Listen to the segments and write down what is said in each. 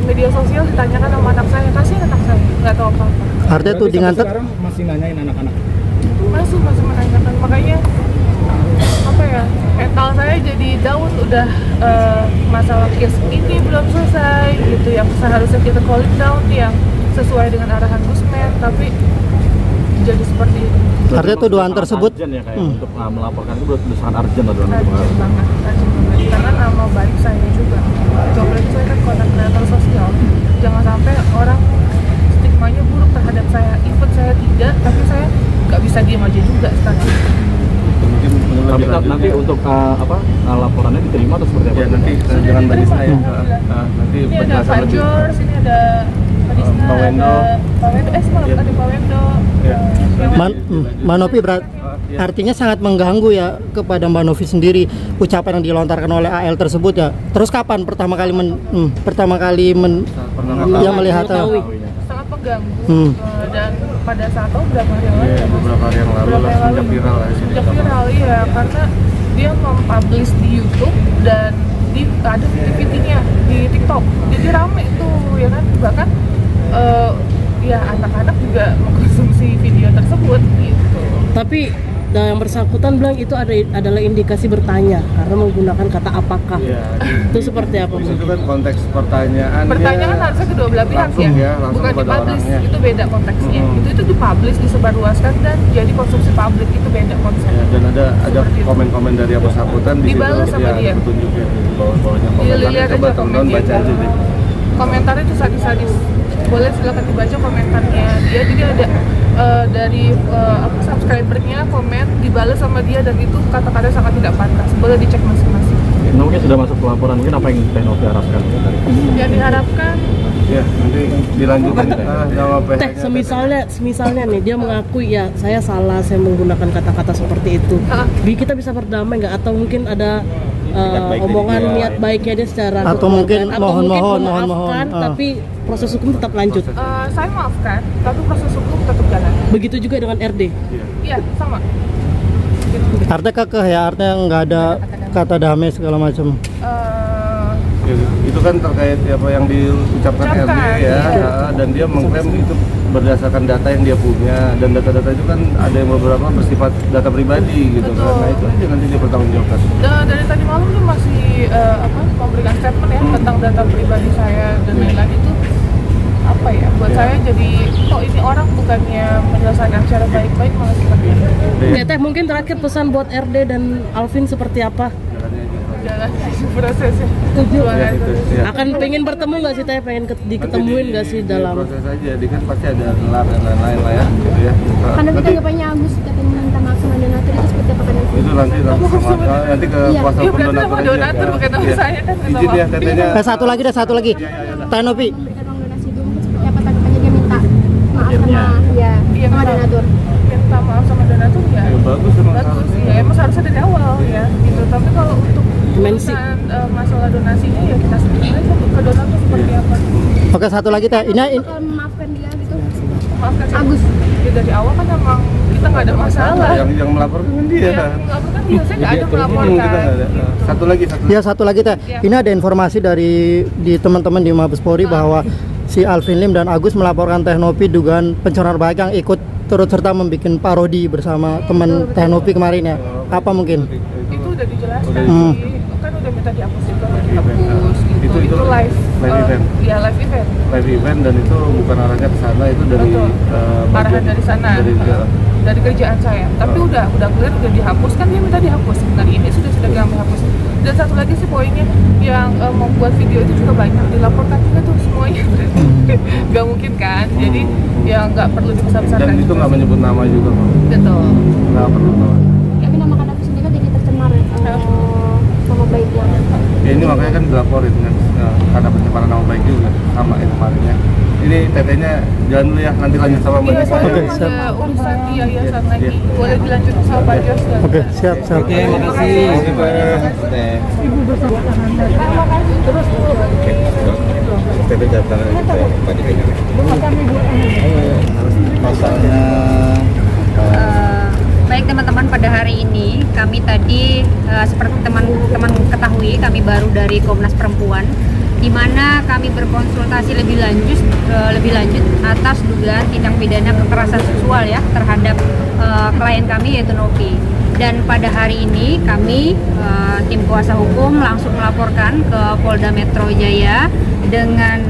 di media sosial ditanyakan sama anak saya, kasihan anak saya nggak tahu apa-apa. Artinya tuh dengan sekarang masih nanyain anak-anak. Masih menanyakan, makanya apa ya, mental saya jadi down. Udah masalah case ini belum selesai gitu, yang seharusnya kita calling down yang sesuai dengan arahan Gusmen, tapi jadi seperti itu. Artinya tuduhan tersebut urgent ya, kayak untuk melaporkan itu udah sangat urgent lah. Urgent banget, karena nama baik saya juga. Coba saya kan konten kreator sosial, jangan sampai orang stigmanya buruk terhadap saya. Even saya tidak, tapi saya nggak bisa diam aja juga sekarang. Tapi nanti untuk laporannya diterima atau seperti apa? Ya nanti jangan bagi saya. Nanti Ini ada penjelasan Pak lebih. George, ini ada Padisna, Pak Wendo. Pak Wendo, semalam ada Pak Wendo. Ya. Mbak Novi artinya sangat mengganggu ya kepada Mbak Novi sendiri ucapan yang dilontarkan oleh AL tersebut ya. Terus kapan pertama kali yang melihatnya? Sangat mengganggu. Dan pada saat itu beberapa hari yang lalu, Ya, beberapa hari yang lalu sejak viral lah. Sejak viral ya, karena dia mempublish di YouTube dan ada video-videonya di TikTok. Jadi rame tuh ya kan, bahkan ya anak-anak juga mengkonsumsi video tersebut gitu. Tapi yang bersangkutan bilang itu adalah indikasi bertanya karena menggunakan kata apakah. Ya, Itu seperti apa? Itu kan konteks pertanyaan. Pertanyaan harusnya kedua belah pihak ya, langsung bukan kepada dipublish. orangnya. Itu beda konteksnya. Itu dipublish, disebarluaskan dan jadi konsumsi publik, itu beda konsep. Ya, dan ada komen-komen dari yang bersangkutan di situ. Dibalas sama dia. Petunjuknya di bawah-bawahnya Iya, komentar. lihat Coba aja teman-teman komennya. baca aja deh. Komentarnya itu sadis-sadis. Boleh silakan dibaca komentarnya dia. Jadi ada dari subscribernya komen dibalas sama dia, dan itu kata-kata sangat tidak pantas. Boleh dicek masing-masing. Mungkin sudah masuk pelaporan, mungkin apa yang Teh Novi harapkan? Yang diharapkan Ya, nanti dilanjutkan sama PH. Teh, semisalnya nih dia mengakui ya saya salah, saya menggunakan kata-kata seperti itu. Kita bisa berdamai nggak? Atau mungkin ada omongan niat baiknya dia secara Atau mungkin mohon, memaafkan, tapi proses hukum tetap lanjut. saya maafkan, tapi proses hukum tetap jalan. Begitu juga dengan RD. Iya, sama. Artinya kekeh ya, artinya nggak ada kata damai segala macam. Ya, itu kan terkait apa yang diucapkan RD ya, dan dia mengklaim itu berdasarkan data yang dia punya, dan data-data itu kan ada yang beberapa bersifat data pribadi gitu kan. Nah itu aja nanti dia bertanggung jawabkan. Dari tadi malam dia masih memberikan statement ya tentang data pribadi saya dan lain-lain. Itu apa ya, buat saya jadi kok ini orang bukannya menyelesaikan secara baik-baik malah seperti ini. Oke, Teh, mungkin terakhir pesan buat RD dan Alvin seperti apa? Jalan prosesnya. Ya. Akan pengen bertemu nggak sih Teh? Pengen diketemuin nggak sih dalam proses aja, dia kan pasti ada gelar dan lain-lain lah ya, gitu ya. Karena tanggapannya Agus katanya minta maaf sama donatur, itu seperti apa kan? Itu nanti ke kuasa Iya, hukum berarti nama donatur donatur aja. bukan nama Iya. saya kan. Izin ya tetenya. Satu lagi. Teh Novi. Memberikan uang donasi dulu, seperti apa tanggapannya, dia minta maaf Akhirnya. sama donatur. Minta maaf sama donatur ya. Ya, bagus emang Bagus harusnya. ya, emang seharusnya dari awal ya gitu. Tapi kalau untuk Dimensi. urusan masalah donasinya ya kita sendiri aja ke donatur seperti apa. Oke, satu lagi Teh. Ini Kalau memaafkan dia gitu, Maafkan saya. Agus. Ya dari awal kan emang kita nggak ada masalah. Yang melaporkan kan dia. Yang melaporkan biasanya nggak ada melaporkan. Kita nggak ada. Ya, satu lagi Teh. Ini ada informasi di teman-teman di Mabes Polri bahwa si Alvin Lim dan Agus melaporkan Teh Novi dugaan pencemaran baik yang ikut turut serta membuat parodi bersama teman Teh Novi kemarin ya. Apa mungkin? Itu udah dijelaskan Hmm. sih. Kan udah minta dihapus juga, udah dihapus gitu. Itu live event. Ya live event. Live event, dan itu bukan arahnya ke sana, itu dari Betul. Arahan dari sana. Dari kerjaan saya. Tapi udah clear, udah dihapus kan, dia minta dihapus. Nah ini sudah kami hapus. Dan satu lagi sih poinnya, yang membuat video itu juga banyak dilaporkan juga tuh semuanya. Gak mungkin kan, jadi ya nggak perlu dibesar-besarkan. Dan itu nggak menyebut nama juga kok. Betul. Nggak perlu tahu. Tapi nama Kak Agus sendiri kan jadi tercemar nama baiknya. Ya ini makanya kan dilaporin kan, karena pencemaran nama baik juga sama yang kemarinnya. Ini tetenya jalan dulu ya, nanti lanjut sama Mbak Iya, Nisa. saya Oke, ada siap. urusan di yayasan lagi. Boleh dilanjutin sama Pak Jos. Oke, siap. Oke, makasih. Tete datang tadi pasalnya. Baik teman-teman, pada hari ini kami tadi seperti teman-teman ketahui, kami baru dari Komnas Perempuan, di mana kami berkonsultasi lebih lanjut atas dugaan tindak pidana kekerasan seksual ya terhadap klien kami yaitu Novi. Dan pada hari ini kami tim kuasa hukum langsung melaporkan ke Polda Metro Jaya dengan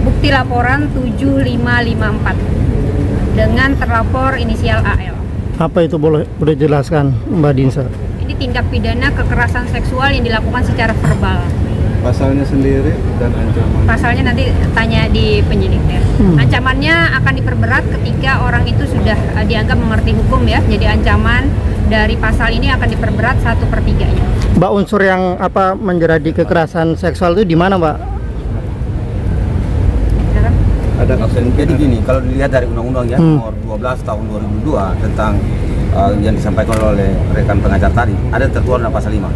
bukti laporan 7554 dengan terlapor inisial AL. Apa itu, boleh jelaskan Mbak Dinsa? Ini tindak pidana kekerasan seksual yang dilakukan secara verbal. Pasalnya sendiri dan ancaman. Pasalnya nanti tanya di penyidik ya. Ancamannya akan diperberat ketika orang itu sudah dianggap mengerti hukum ya. Jadi ancaman dari pasal ini akan diperberat 1/3-nya. Mbak, unsur yang menjadi kekerasan seksual itu di mana, Mbak? Ada jadi gini, kalau dilihat dari undang-undang ya nomor 12 tahun 2002 tentang yang disampaikan oleh rekan pengajar tadi, ada tertuang dalam pasal 5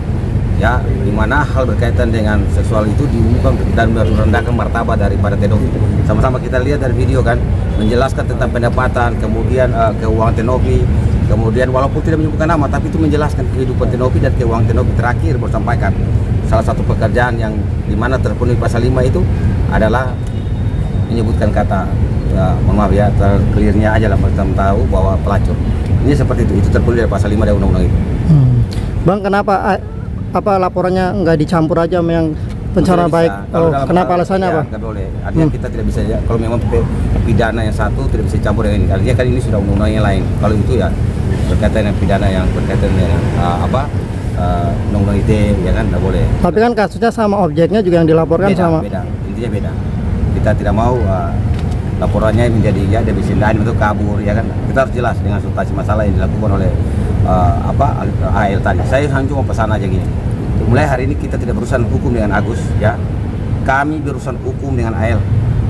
ya, di mana hal berkaitan dengan seksual itu diumumkan dan merendahkan martabat daripada pedofil. Sama-sama kita lihat dari video kan, menjelaskan tentang pendapatan, kemudian keuangan Tenopi, kemudian walaupun tidak menyebutkan nama, tapi itu menjelaskan kehidupan Tenopi dan keuangan Tenopi. Terakhir bersampaikan salah satu pekerjaan yang dimana terpenuhi pasal 5 itu adalah menyebutkan kata mohon maaf ya, clearnya aja lah, kita tahu bahwa pelacur. Ini seperti itu terpenuhi dari pasal 5 dari undang-undang itu. Bang, kenapa laporannya nggak dicampur aja sama yang pencemaran baik? Kenapa alasannya apa? Nggak boleh. Artinya kita tidak bisa ya, kalau memang pidana yang satu tidak bisa campur dengan ini. Artinya kan ini sudah undang-undang yang lain. Kalau itu ya berkaitan dengan pidana yang berkaitan dengan undang-undang ITE ya kan, nggak boleh. Tapi kan kasusnya sama, objeknya juga yang dilaporkan beda, sama. Beda, intinya beda. Kita tidak mau laporannya menjadi ya dia bisa lain untuk kabur ya kan. Kita harus jelas dengan substansi masalah yang dilakukan oleh AL tadi. Saya hanya cuma pesan aja gini. Mulai hari ini kita tidak berurusan hukum dengan Agus ya. Kami berurusan hukum dengan AL.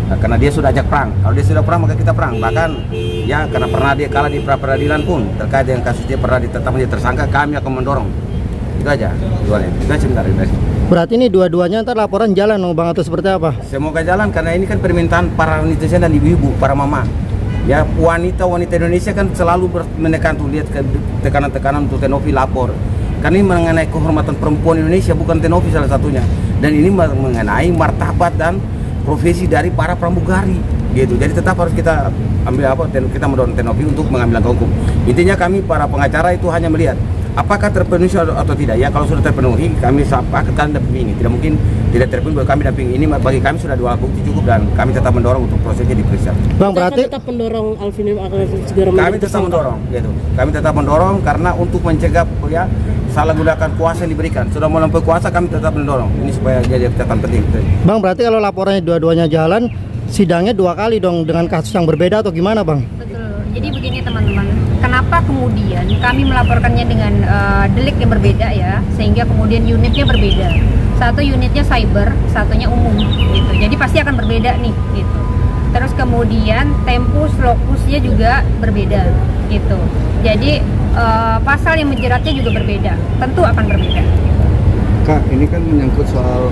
Nah, karena dia sudah ajak perang. Kalau dia sudah perang maka kita perang. Bahkan ya karena pernah dia kalah di pra-peradilan pun terkait dengan kasus dia pernah ditetapkan menjadi tersangka, kami akan mendorong. Itu aja tujuannya. Kita sebentar dari sini. Berarti ini dua-duanya ntar laporan jalan dong Bang, atau seperti apa? Semoga jalan, karena ini kan permintaan para netizen dan ibu-ibu, para mama. Ya, wanita-wanita Indonesia kan selalu menekan tuh, lihat tekanan-tekanan untuk Tenopi lapor. Karena ini mengenai kehormatan perempuan Indonesia, bukan Tenopi salah satunya. Dan ini mengenai martabat dan profesi dari para pramugari gitu. Jadi tetap harus kita ambil kita mendorong Tenopi untuk mengambil langkah hukum. Intinya kami para pengacara itu hanya melihat apakah terpenuhi atau tidak. Ya kalau sudah terpenuhi, kami akan dampingi. Tidak mungkin tidak terpenuhi, kami dampingi. Ini bagi kami sudah dua bukti cukup dan kami tetap mendorong untuk prosesnya diperiksa. Bang, berarti tetap mendorong Alvin Lim akan segera kami tetap mendorong, gitu. Kami tetap mendorong karena untuk mencegah ya salah gunakan kuasa yang diberikan. Sudah melampaui kuasa, kami tetap mendorong. Ini supaya jadi catatan penting. Bang, berarti kalau laporannya dua-duanya jalan, sidangnya 2 kali dong dengan kasus yang berbeda atau gimana, Bang? Betul. Jadi begini teman-teman, kenapa kemudian kami melaporkannya dengan delik yang berbeda ya, sehingga kemudian unitnya berbeda. Satu unitnya cyber, satunya umum gitu. Jadi pasti akan berbeda nih gitu. Terus kemudian tempus lokusnya juga berbeda gitu. Jadi pasal yang menjeratnya juga berbeda, tentu akan berbeda. Kak, ini kan menyangkut soal